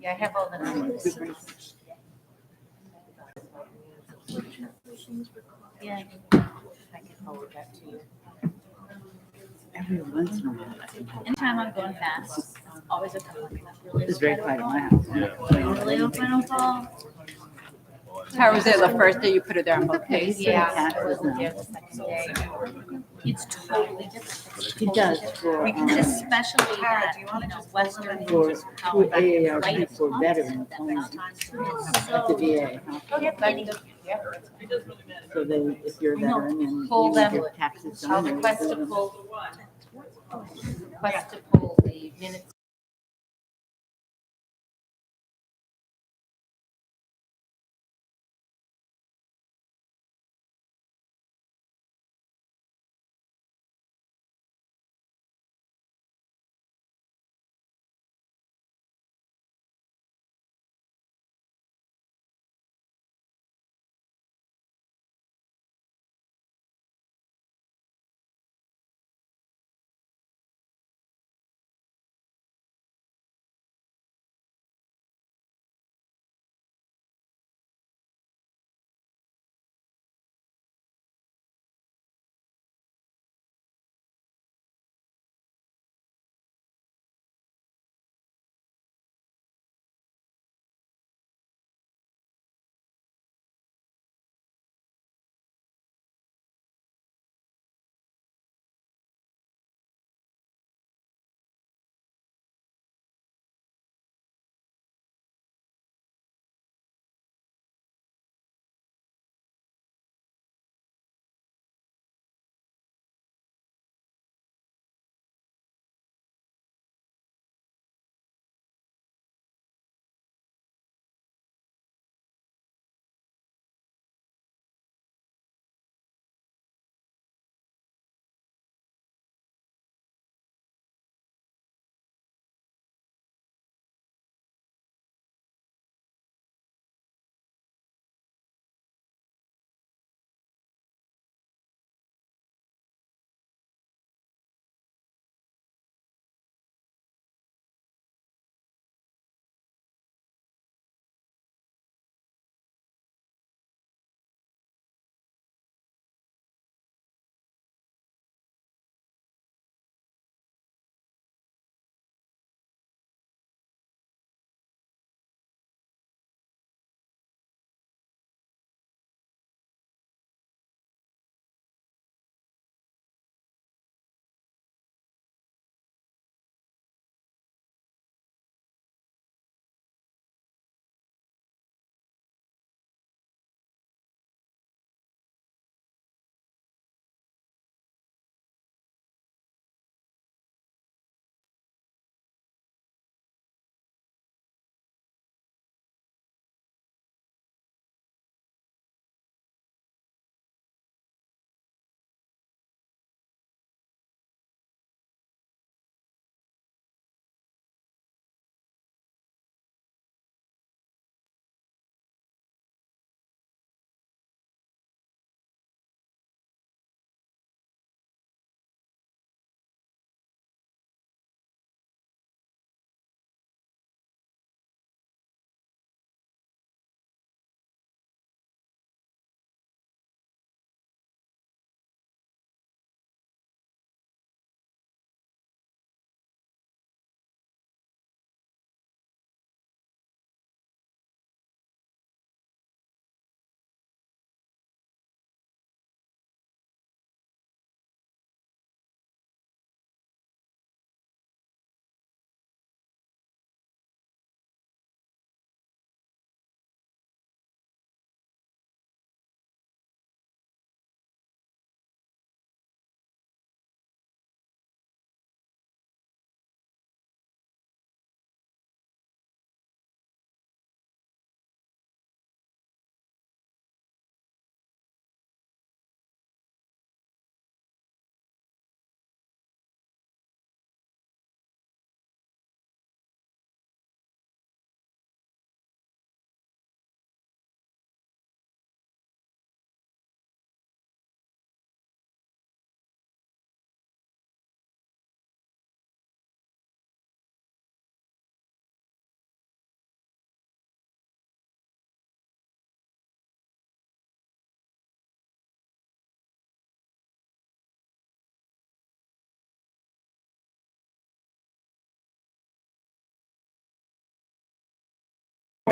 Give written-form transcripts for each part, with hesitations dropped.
Yeah, I have all the numbers. Yeah, I can forward that to you. Every once in a while. Anytime I'm going fast, always a couple. It's very quiet in my house. Really no final call? Tara, was there the first day you put it there on both days? Yeah, I taxes wasn't now. there the second day. It's totally different. It does for, Especially that, Western. for how AARP light for it's veterans only at the VA. Okay, thank you. Yeah. So they, if you're a veteran and Pull you them. need your taxes I'll done. they request do to them. pull the minutes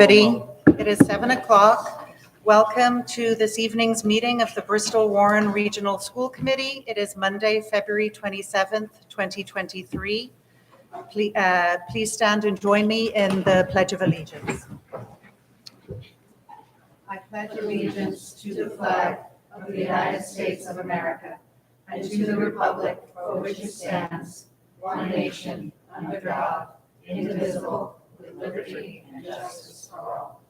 Everybody, it is 7 o'clock. Welcome to this evening's meeting of the Bristol Warren Regional School Committee. It is Monday, February 27th, 2023. Please stand and join me in the Pledge of Allegiance. I pledge allegiance to the flag of the United States of America and to the republic for which it stands, one nation, under God, indivisible, with liberty and justice for all.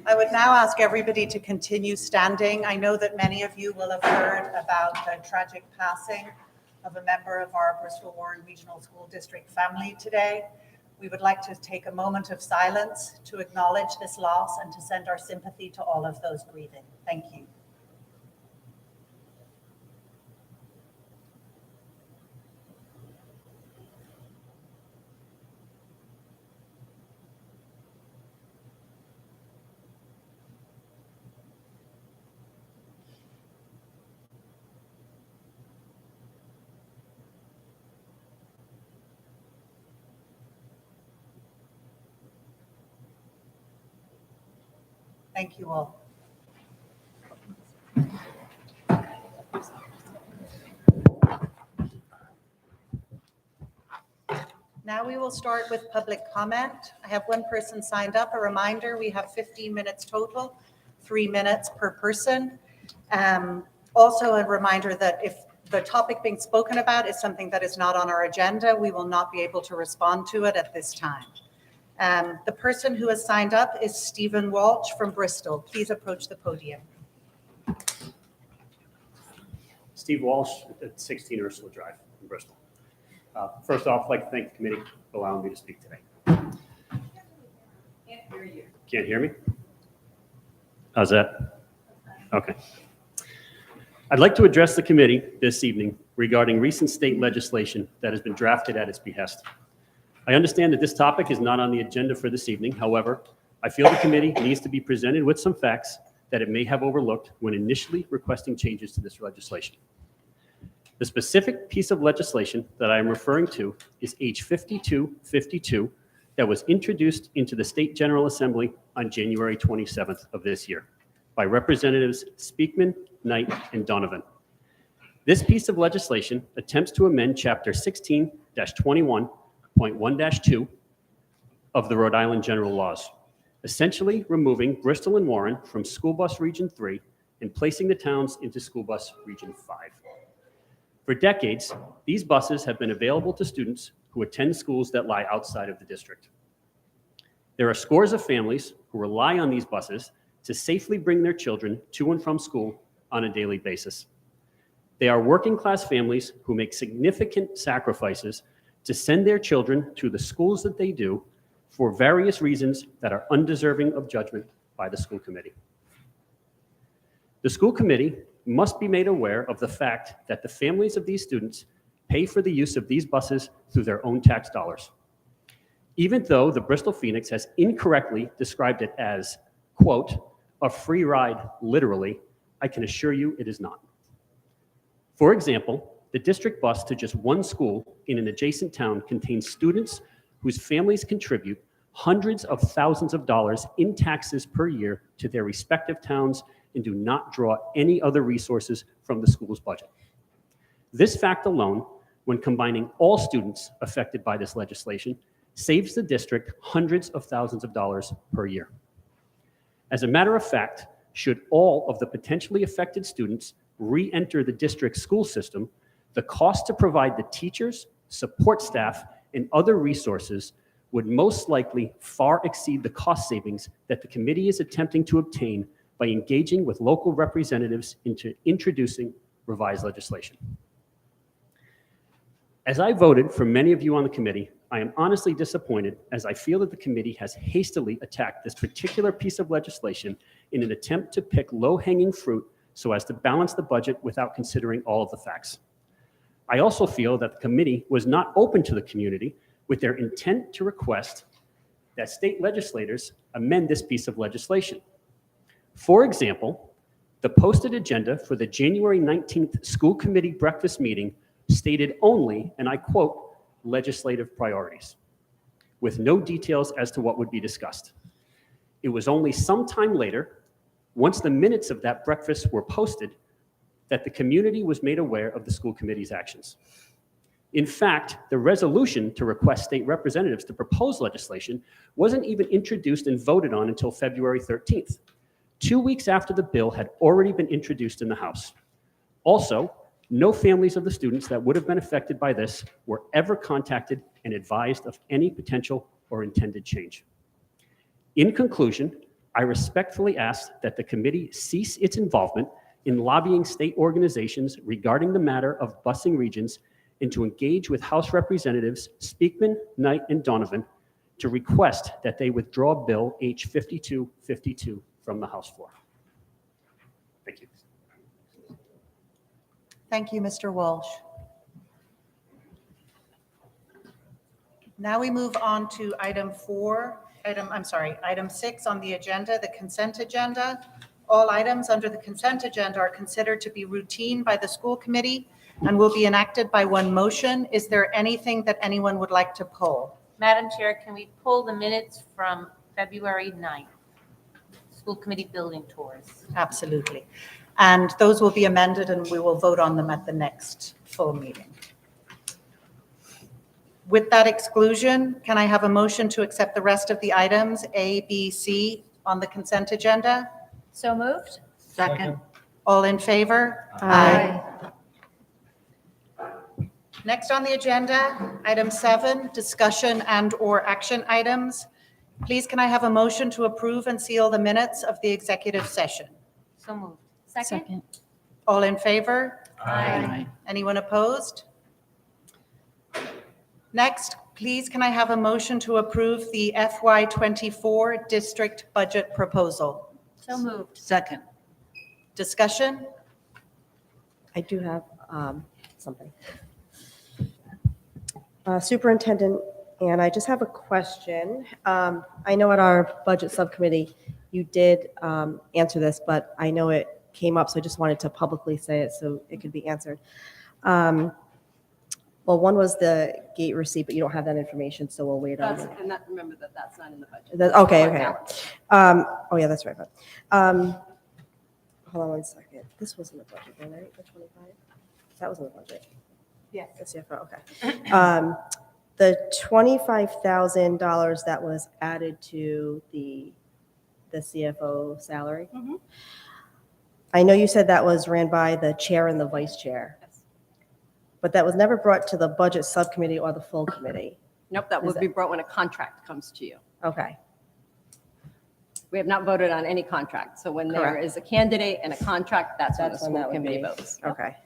I would now ask everybody to continue standing. I know that many of you will have heard about the tragic passing of a member of our Bristol Warren Regional School District family today. We would like to take a moment of silence to acknowledge this loss and to send our sympathy to all of those grieving. Thank you. Thank you all. Now we will start with public comment. I have one person signed up. A reminder, we have 15 minutes total, 3 minutes per person. Also a reminder that if the topic being spoken about is something that is not on our agenda, we will not be able to respond to it at this time. The person who has signed up is Stephen Walsh from Bristol. Please approach the podium. Steve Walsh at 16 Ursula Drive in Bristol. First off, I'd like to thank the committee for allowing me to speak today. Can't hear you. Can't hear me? How's that? Okay. I'd like to address the committee this evening regarding recent state legislation that has been drafted at its behest. I understand that this topic is not on the agenda for this evening. However, I feel the committee needs to be presented with some facts that it may have overlooked when initially requesting changes to this legislation. The specific piece of legislation that I am referring to is H 5252 that was introduced into the State General Assembly on January 27th of this year by Representatives Speakman, Knight, and Donovan. This piece of legislation attempts to amend Chapter 16-21.1-2 of the Rhode Island General Laws, essentially removing Bristol and Warren from School Bus Region 3 and placing the towns into School Bus Region 5. For decades, these buses have been available to students who attend schools that lie outside of the district. There are scores of families who rely on these buses to safely bring their children to and from school on a daily basis. They are working-class families who make significant sacrifices to send their children to the schools that they do for various reasons that are undeserving of judgment by the school committee. The school committee must be made aware of the fact that the families of these students pay for the use of these buses through their own tax dollars. Even though the Bristol Phoenix has incorrectly described it as, quote, a free ride, literally, I can assure you it is not. For example, the district bus to just one school in an adjacent town contains students whose families contribute hundreds of thousands of dollars in taxes per year to their respective towns and do not draw any other resources from the school's budget. This fact alone, when combining all students affected by this legislation, saves the district hundreds of thousands of dollars per year. As a matter of fact, should all of the potentially affected students re-enter the district school system, the cost to provide the teachers, support staff, and other resources would most likely far exceed the cost savings that the committee is attempting to obtain by engaging with local representatives into introducing revised legislation. As I voted for many of you on the committee, I am honestly disappointed as I feel that the committee has hastily attacked this particular piece of legislation in an attempt to pick low-hanging fruit so as to balance the budget without considering all of the facts. I also feel that the committee was not open to the community with their intent to request that state legislators amend this piece of legislation. For example, the posted agenda for the January 19th school committee breakfast meeting stated only, and I quote, legislative priorities. with no details as to what would be discussed. It was only some time later, once the minutes of that breakfast were posted, that the community was made aware of the school committee's actions. In fact, the resolution to request state representatives to propose legislation wasn't even introduced and voted on until February 13th, 2 weeks after the bill had already been introduced in the House. Also, no families of the students that would have been affected by this were ever contacted and advised of any potential or intended change. In conclusion, I respectfully ask that the committee cease its involvement in lobbying state organizations regarding the matter of busing regions and to engage with House Representatives Speakman, Knight, and Donovan to request that they withdraw Bill H 5252 from the House floor. Thank you. Thank you, Mr. Walsh. Now we move on to item 6 on the agenda, the consent agenda. All items under the consent agenda are considered to be routine by the school committee and will be enacted by one motion. Is there anything that anyone would like to pull? Madam Chair, can we pull the minutes from February 9th? School committee building tours. Absolutely. And those will be amended and we will vote on them at the next full meeting. With that exclusion, can I have a motion to accept the rest of the items, A, B, C, on the consent agenda? So moved? Second. All in favor? Aye. Next on the agenda, item 7, discussion and/or action items. Please, can I have a motion to approve and seal the minutes of the executive session? So moved. Second? All in favor? Aye. Anyone opposed? Next, please, can I have a motion to approve the FY24 district budget proposal? So moved. Second. Discussion? I do have something. Superintendent, and I just have a question. I know at our budget subcommittee, you did answer this, but I know it came up, so I just wanted to publicly say it so it could be answered. Well, one was the gate receipt, but you don't have that information, so we'll wait on it. And that, remember that that's not in the budget. Okay. Oh, yeah, that's right. Hold on one second. This was in the budget, right? The 25? That was in the budget. Yes. The CFO, okay. The $25,000 that was added to the CFO salary. Mhm. I know you said that was ran by the chair and the vice chair, Yes. but that was never brought to the budget subcommittee or the full committee. Nope, that Is will be brought when a contract comes to you. Okay, We have not voted on any contract. So when there Correct. is a candidate and a contract, that's when the That's when school that would committee be. votes. okay.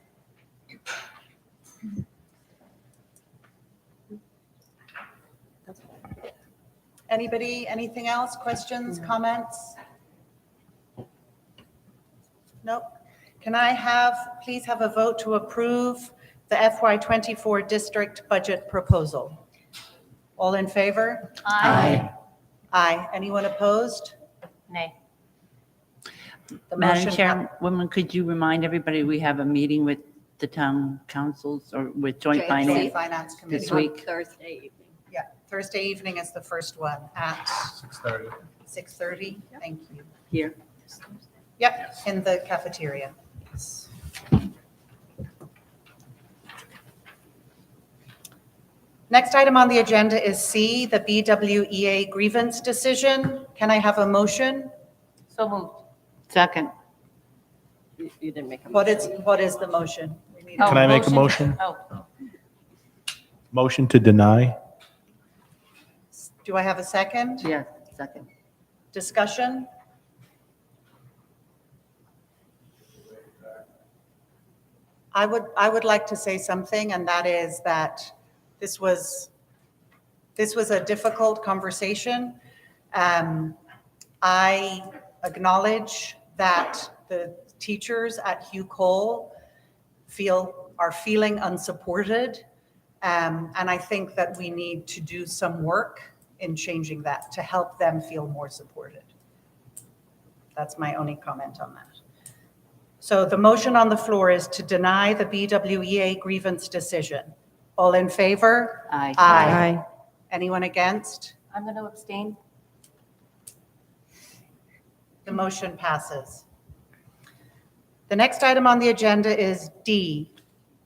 Anybody, anything else? Questions, comments? Nope. Can I please have a vote to approve the FY24 district budget proposal? All in favor? Aye. Aye. Anyone opposed? Nay. The Madam motion Chairwoman, could you remind everybody we have a meeting with the town councils or with joint Joint Joint finance? Finance Committee. This week. Thursday evening. Yeah, Thursday evening is the first one at 6:30. 6:30. Thank you. Here. Yep, in the cafeteria. Next item on the agenda is C, the BWEA grievance decision. Can I have a motion? So moved. Second. You didn't make a What motion. is the motion? We need Oh, Can I make a motion? Oh, Motion to deny? Do I have a second? Yes, second. Discussion? I would like to say something, and that is that this was a difficult conversation. I acknowledge that the teachers at Hugh Cole are feeling unsupported, and I think that we need to do some work in changing that to help them feel more supported. That's my only comment on that. So the motion on the floor is to deny the BWEA grievance decision. All in favor? Aye. Aye. Anyone against? I'm going to abstain. The motion passes. The next item on the agenda is D,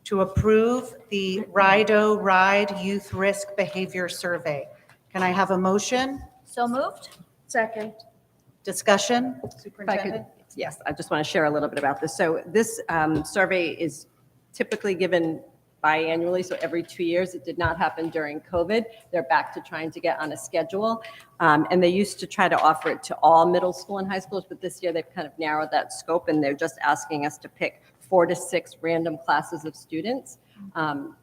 to approve the Rido Ride Youth Risk Behavior Survey. Can I have a motion? So moved? Second. Discussion? If I could, Superintendent? yes, I just want to share a little bit about this. So this survey is typically given biannually, so every 2 years. It did not happen during COVID. They're back to trying to get on a schedule. And they used to try to offer it to all middle school and high schools, but this year they've kind of narrowed that scope, and they're just asking us to pick 4 to 6 random classes of students.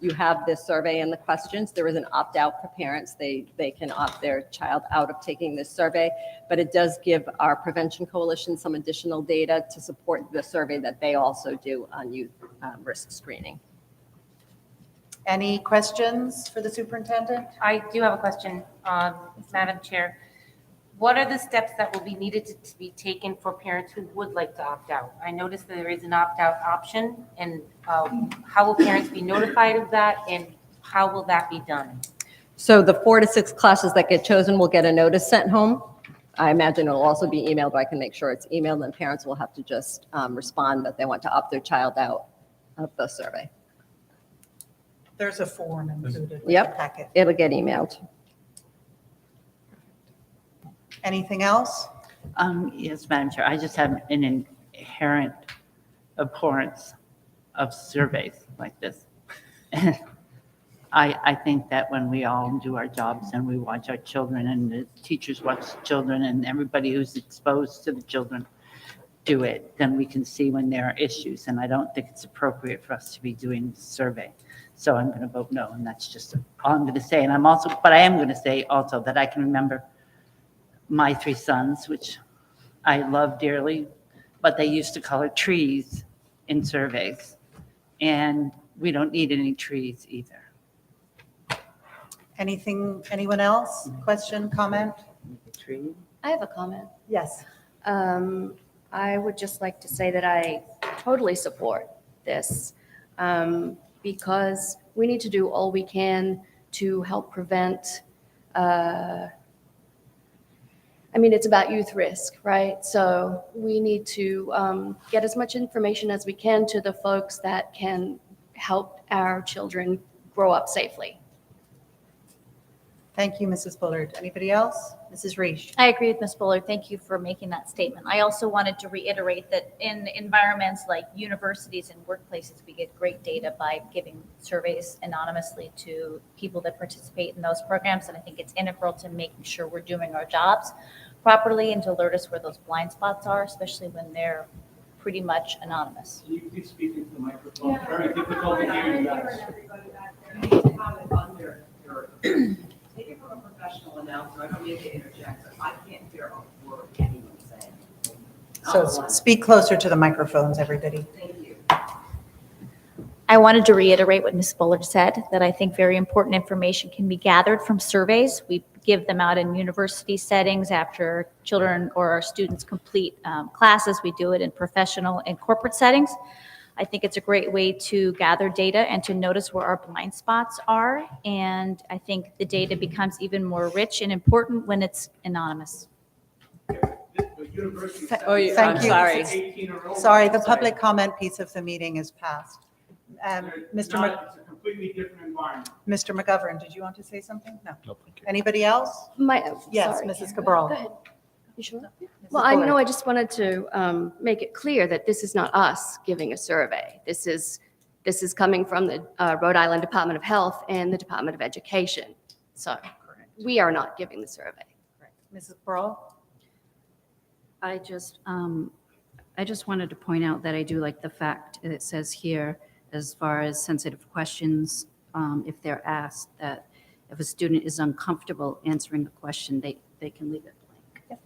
You have this survey and the questions. There is an opt-out for parents. They can opt their child out of taking this survey, but it does give our Prevention Coalition some additional data to support the survey that they also do on youth risk screening. Any questions for the superintendent? I do have a question, Madam Chair. What are the steps that will be needed to be taken for parents who would like to opt out? I noticed that there is an opt-out option, and how will parents be notified of that, and how will that be done? So the 4 to 6 classes that get chosen will get a notice sent home. I imagine it'll also be emailed, but I can make sure it's emailed, and parents will have to just respond that they want to opt their child out of the survey. There's a form included with the Yep. packet. It'll get emailed. Anything else? Yes, Madam Chair, I just have an inherent abhorrence of surveys like this. I think that when we all do our jobs and we watch our children and the teachers watch the children and everybody who's exposed to the children do it, then we can see when there are issues. And I don't think it's appropriate for us to be doing this survey. So I'm going to vote no, and that's just all I'm going to say. And I am going to say also that I can remember my 3 sons, which I love dearly, but they used to color trees in surveys. And we don't need any trees either. Anyone else? Question, comment? Tree? I have a comment. Yes. I would just like to say that I totally support this because we need to do all we can to help prevent, it's about youth risk, right? So we need to get as much information as we can to the folks that can help our children grow up safely. Thank you, Mrs. Bullard. Anybody else? Mrs. Reish? I agree with Ms. Bullard. Thank you for making that statement. I also wanted to reiterate that in environments like universities and workplaces, we get great data by giving surveys anonymously to people that participate in those programs. And I think it's integral to making sure we're doing our jobs properly and to alert us where those blind spots are, especially when they're pretty much anonymous. You can speak into the microphone. Very difficult to hear you guys. Take it from a professional announcer. I don't mean to interject, but I can't hear a word anyone's saying. So speak closer to the microphones, everybody. Thank you. I wanted to reiterate what Ms. Bullard said, that I think very important information can be gathered from surveys. We give them out in university settings after children or our students complete classes. We do it in professional and corporate settings. I think it's a great way to gather data and to notice where our blind spots are. And I think the data becomes even more rich and important when it's anonymous. Thank I'm you. sorry. Sorry, the public comment piece of the meeting is passed. It's a completely different environment. Mr. McGovern, did you want to say something? No. Nope, thank you. Anybody else? Yes, Sorry, Mrs. Karen. Cabral. Go ahead. You sure? Mrs. Well, I know Bullard. I just wanted to make it clear that this is not us giving a survey. This is coming from the Rhode Island Department of Health and the Department of Education. So we are not giving the survey. Mrs. Burrell? I just wanted to point out that I do like the fact that it says here, as far as sensitive questions, if they're asked, that if a student is uncomfortable answering the question, they can leave it blank.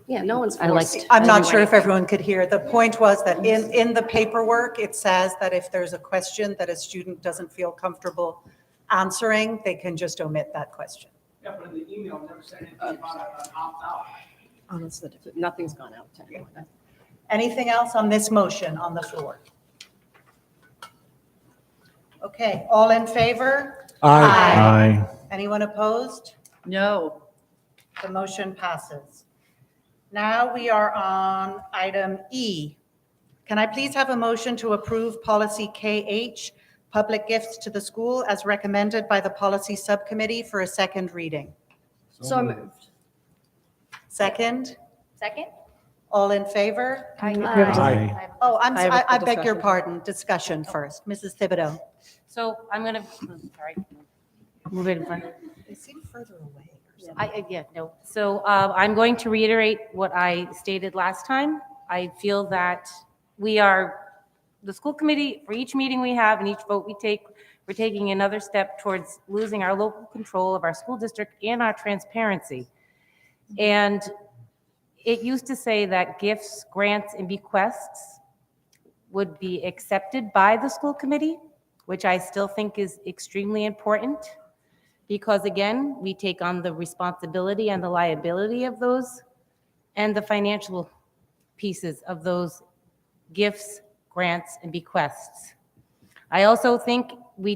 Yeah, no one's I like forced. I'm not sure anyway. if everyone could hear. The point was that in the paperwork, it says that if there's a question that a student doesn't feel comfortable answering, they can just omit that question. Yeah, but in the email, it never said anything about an opt-out. Oh, that's the difference. Nothing's gone out to anyone. Anything else on this motion on the floor? Okay, all in favor? Aye. Anyone opposed? No. The motion passes. Now we are on item E. Can I please have a motion to approve policy KH, public gifts to the school, as recommended by the policy subcommittee for a second reading? So moved. Second? Second? All in favor? Aye. Oh, I have a I beg your discussion. pardon, discussion first. Mrs. Thibodeau. So I'm going to, sorry, move it in front. They seem further away or something. Yeah, no. So I'm going to reiterate what I stated last time. I feel that the school committee, for each meeting we have and each vote we take, we're taking another step towards losing our local control of our school district and our transparency. And it used to say that gifts, grants, and bequests would be accepted by the school committee, which I still think is extremely important. Because again, we take on the responsibility and the liability of those and the financial pieces of those gifts, grants, and bequests. I also think we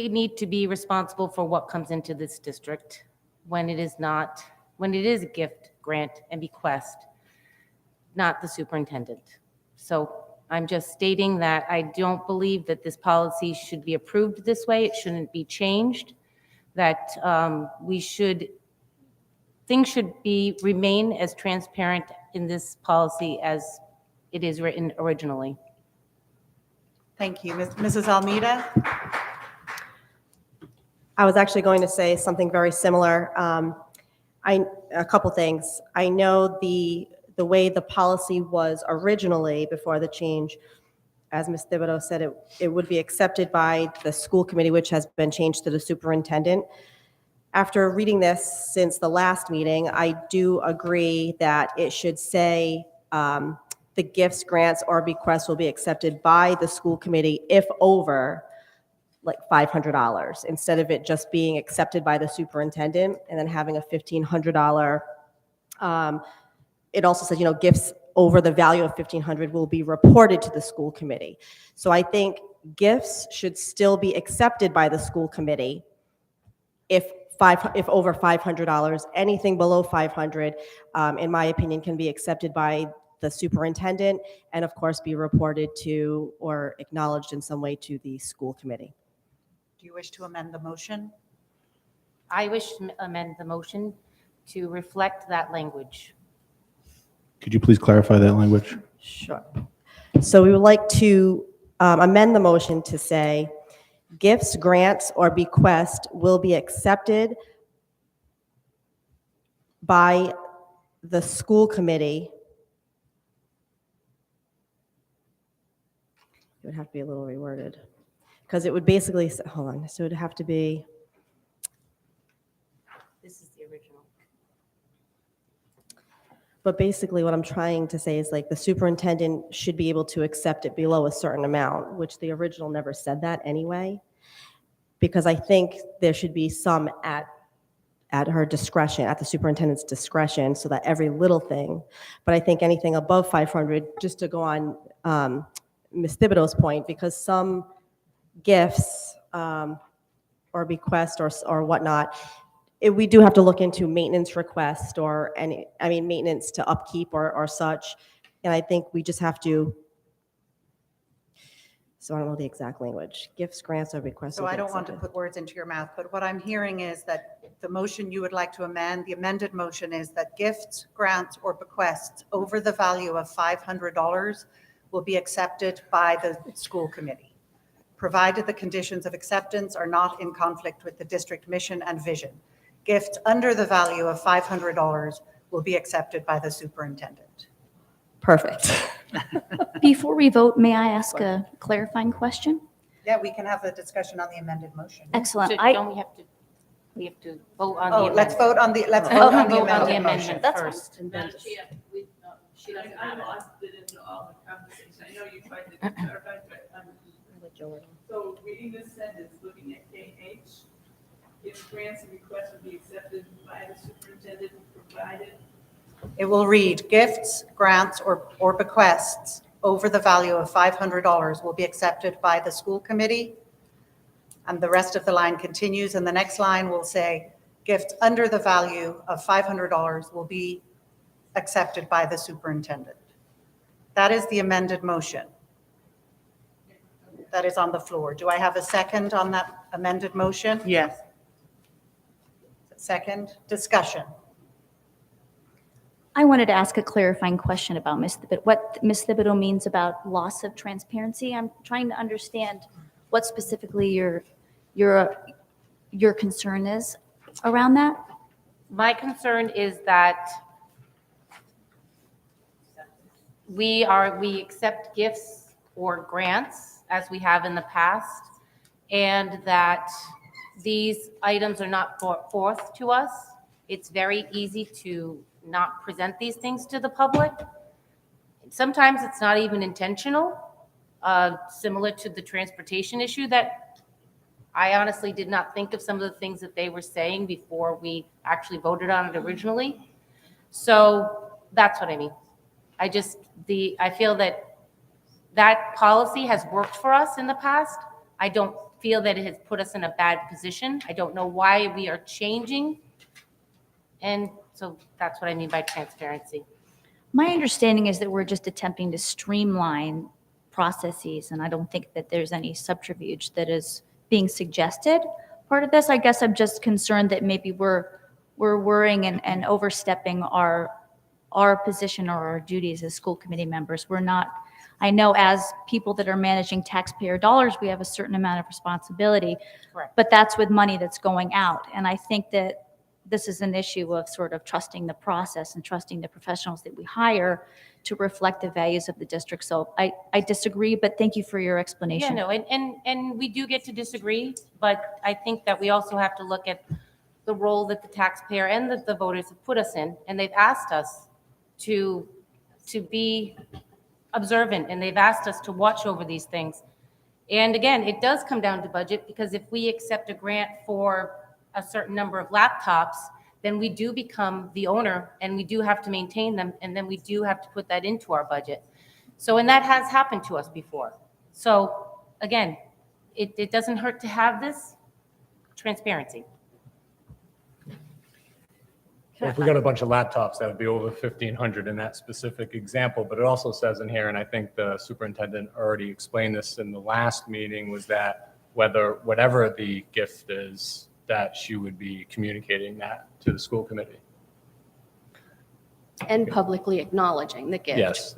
need to be responsible for what comes into this district when it is a gift, grant, and bequest, not the superintendent. So I'm just stating that I don't believe that this policy should be approved this way. It shouldn't be changed. That things should remain as transparent in this policy as it is written originally. Thank you. Mrs. Almeida? I was actually going to say something very similar. A couple things. I know the way the policy was originally before the change, as Ms. Thibodeau said, it would be accepted by the school committee, which has been changed to the superintendent. After reading this since the last meeting, I do agree that it should say the gifts, grants, or bequests will be accepted by the school committee if over like $500, instead of it just being accepted by the superintendent and then having a $1,500. It also says, gifts over the value of $1,500 will be reported to the school committee. So I think gifts should still be accepted by the school committee if over $500. Anything below $500, in my opinion, can be accepted by the superintendent and of course be reported to or acknowledged in some way to the school committee. Do you wish to amend the motion? I wish to amend the motion to reflect that language. Could you please clarify that language? Sure. So we would like to amend the motion to say gifts, grants, or bequests will be accepted by the school committee. It would have to be a little reworded because it would basically, hold on, so it would have to be, This is the original. but basically what I'm trying to say is like the superintendent should be able to accept it below a certain amount, which the original never said that anyway, because I think there should be some at her discretion, at the superintendent's discretion, so that every little thing, but I think anything above 500, just to go on Ms. Thibodeau's point, because some gifts or bequests or whatnot, we do have to look into maintenance request or maintenance to upkeep or such. And I think we just have to, so I don't know the exact language, gifts, grants, or bequests. So will I be don't want to accepted. put words into your mouth, but what I'm hearing is that the motion you would like to amend, the amended motion is that gifts, grants, or bequests over the value of $500 will be accepted by the school committee, provided the conditions of acceptance are not in conflict with the district mission and vision. Gifts under the value of $500 will be accepted by the superintendent. Perfect. Before we vote, may I ask a clarifying question? Yeah, we can have a discussion on the amended motion. Excellent. So don't we have to vote on the Oh, amendment? let's vote on the Vote on the amended motion. amendment That's first. She doesn't have lost it into all the conversation. I know you tried to clarify, but so reading this sentence, looking at KH, if grants and requests would be accepted by the superintendent provided. It will read gifts, grants, or bequests over the value of $500 will be accepted by the school committee. And the rest of the line continues, and the next line will say, gifts under the value of $500 will be accepted by the superintendent. That is the amended motion that is on the floor. Do I have a second on that amended motion? Yes. Second, discussion. I wanted to ask a clarifying question about what Ms. Thibodeau means about loss of transparency. I'm trying to understand what specifically your concern is around that. My concern is that we accept gifts or grants as we have in the past, and that these items are not brought forth to us. It's very easy to not present these things to the public. Sometimes it's not even intentional, similar to the transportation issue that I honestly did not think of some of the things that they were saying before we actually voted on it originally. So that's what I mean. I feel that policy has worked for us in the past. I don't feel that it has put us in a bad position. I don't know why we are changing. And so that's what I mean by transparency. My understanding is that we're just attempting to streamline processes, and I don't think that there's any subterfuge that is being suggested. Part of this, I guess I'm just concerned that maybe we're worrying and overstepping our position or our duties as school committee members. We're not, I know as people that are managing taxpayer dollars, we have a certain amount of responsibility. Correct. But that's with money that's going out. And I think that this is an issue of sort of trusting the process and trusting the professionals that we hire to reflect the values of the district. So I disagree, but thank you for your Yeah, explanation. no, and we do get to disagree, but I think that we also have to look at the role that the taxpayer and the voters have put us in, and they've asked us to be observant, and they've asked us to watch over these things. And again, it does come down to budget, because if we accept a grant for a certain number of laptops, then we do become the owner, and we do have to maintain them, and then we do have to put that into our budget. So, and that has happened to us before. So again, it doesn't hurt to have this transparency. Well, if we got a bunch of laptops, that would be over 1,500 in that specific example. But it also says in here, and I think the superintendent already explained this in the last meeting, was that whatever the gift is, that she would be communicating that to the school committee. And publicly acknowledging the gift. Yes.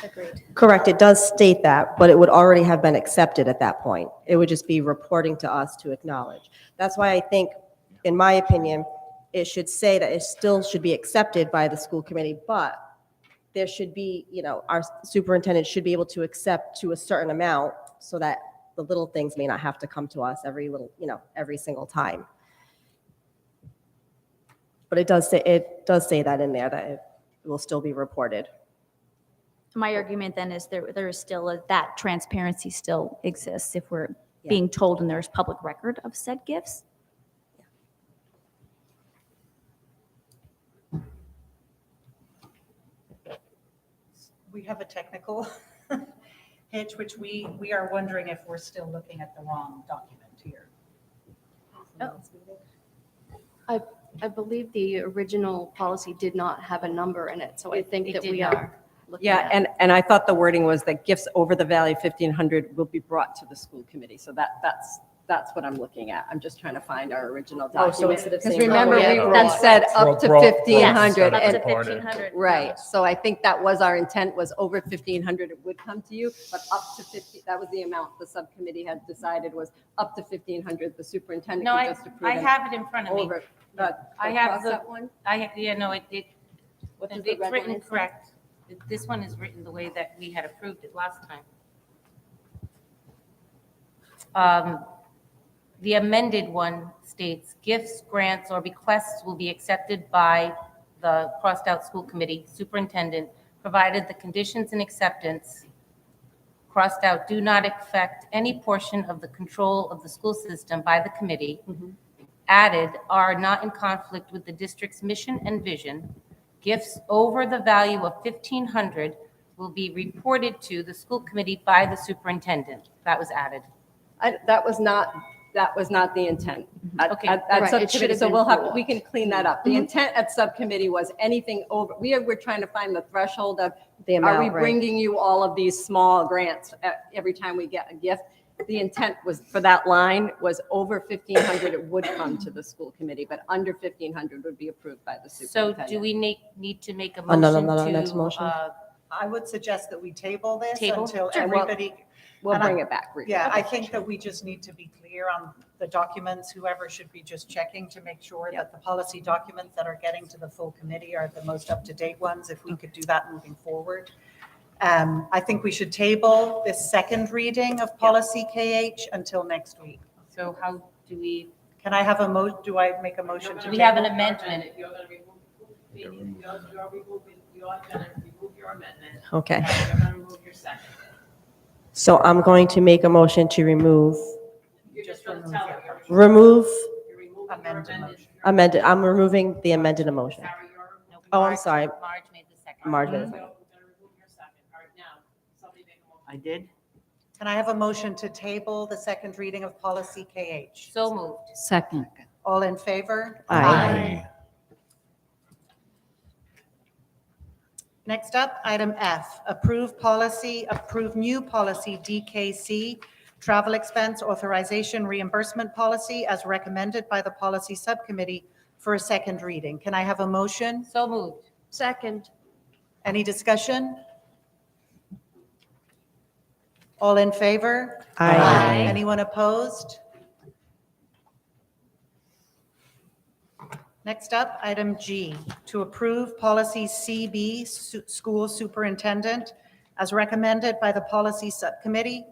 Agreed. Correct, it does state that, but it would already have been accepted at that point. It would just be reporting to us to acknowledge. That's why I think, in my opinion, it should say that it still should be accepted by the school committee, but there should be, our superintendent should be able to accept to a certain amount so that the little things may not have to come to us every single time. But it does say that in there, that it will still be reported. My argument then is there is still that transparency still exists if we're being told and there's public record of said gifts. We have a technical hitch, which we are wondering if we're still looking at the wrong document here. I believe the original policy did not have a number in it, so I think It that did we not. are looking Yeah, at. and I thought the wording was that gifts over the value of 1,500 will be brought to the school committee. So that's what I'm looking at. I'm just trying to find our original Oh, so document. instead of Because saying- remember, Oh, yeah, we that's said up to Brought 1,500. instead of Up to reported. 1,500. Right, so I think that was our intent, was over 1,500 it would come to you, but up to 50, that was the amount the subcommittee had decided was up to 1,500, the superintendent No, could I just approve it. have it in front of me. Over. I have across the- that one? What does the It's red one written say? correct. This one is written the way that we had approved it last time. The amended one states, gifts, grants, or bequests will be accepted by the crossed-out school committee superintendent, provided the conditions and acceptance crossed out do not affect any portion of the control of the school system by the committee. Added are not in conflict with the district's mission and vision. Gifts over the value of $1,500 will be reported to the school committee by the superintendent. That was added. That was not the intent. Okay. At Right, it should subcommittee, have so been we'll have, four. we can clean that up. The intent at subcommittee was anything over, we're trying to find the threshold of, The are we amount, right? bringing you all of these small grants every time we get a gift? The intent was, for that line, was over 1,500, it would come to the school committee, but under 1,500 would be approved by the So superintendent. do we need to make a Oh, no, motion no, no, to? next motion. I would suggest that we table this Table? until Sure, well, everybody, We'll and I- bring it back. briefly. yeah, I think that we just need to be clear on the documents. Whoever should be just checking to make sure that the policy documents that are getting to the full committee are the most up-to-date ones, if we could do that moving forward. I think we should table this second reading of policy KH until next week. So how do we, Can I have do I make a motion to we have an table? amendment. You're gonna remove, you're gonna remove your amendment. Okay. And you're gonna remove your second. So I'm going to make a motion to remove, You're just gonna tell her. remove You're removing your Amended amended. motion. amended, I'm removing the amended emotion. Sarah, you're. Oh, I'm Marge- sorry. Marge made the second. Marge So made we're a gonna second. remove your second. All right, now, somebody make a motion. I did. Can I have a motion to table the second reading of policy KH? So moved. Second. All in favor? Aye. Next up, item F, approve new policy DKC, travel expense authorization reimbursement policy as recommended by the policy subcommittee for a second reading. Can I have a motion? So moved. Second. Any discussion? All in favor? Aye. Anyone opposed? Next up, item G, to approve policy CB, school superintendent, as recommended by the policy subcommittee,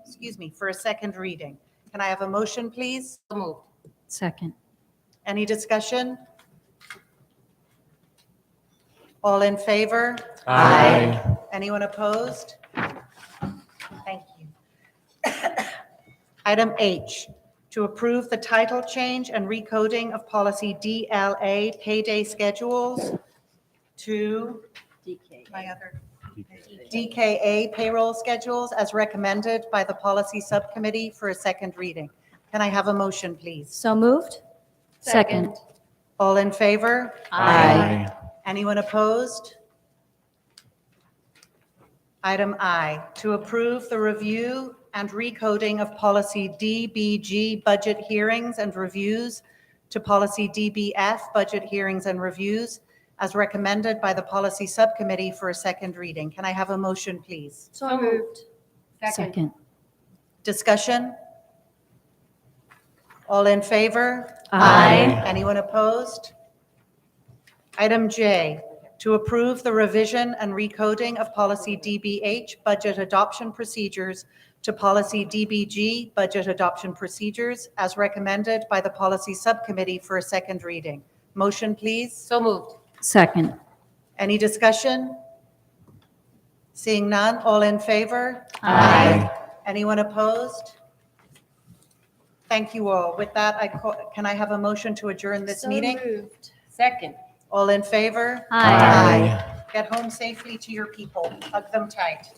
for a second reading. Can I have a motion, please? So moved. Second. Any discussion? All in favor? Aye. Anyone opposed? Thank you. Item H, to approve the title change and recoding of policy DLA payday schedules to my other DKA payroll schedules as recommended by the policy subcommittee for a second reading. Can I have a motion, please? So moved? Second. All in favor? Aye. Anyone opposed? Item I, to approve the review and recoding of policy DBG budget hearings and reviews to policy DBF budget hearings and reviews as recommended by the policy subcommittee for a second reading. Can I have a motion, please? So moved. Second. Discussion? All in favor? Aye. Anyone opposed? Item J, to approve the revision and recoding of policy DBH budget adoption procedures to policy DBG budget adoption procedures as recommended by the policy subcommittee for a second reading. Motion, please. So moved. Second. Any discussion? Seeing none, all in favor? Aye. Anyone opposed? Thank you all. With that, can I have a motion to adjourn this meeting? moved. Second. All in favor? Aye. Get home safely to your people. Hug them tight.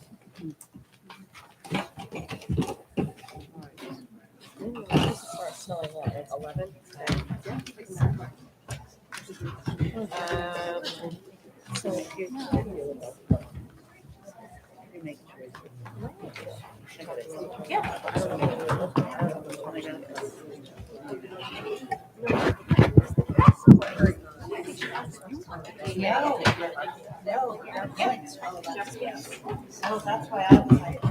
No, no. Oh, that's why I was like.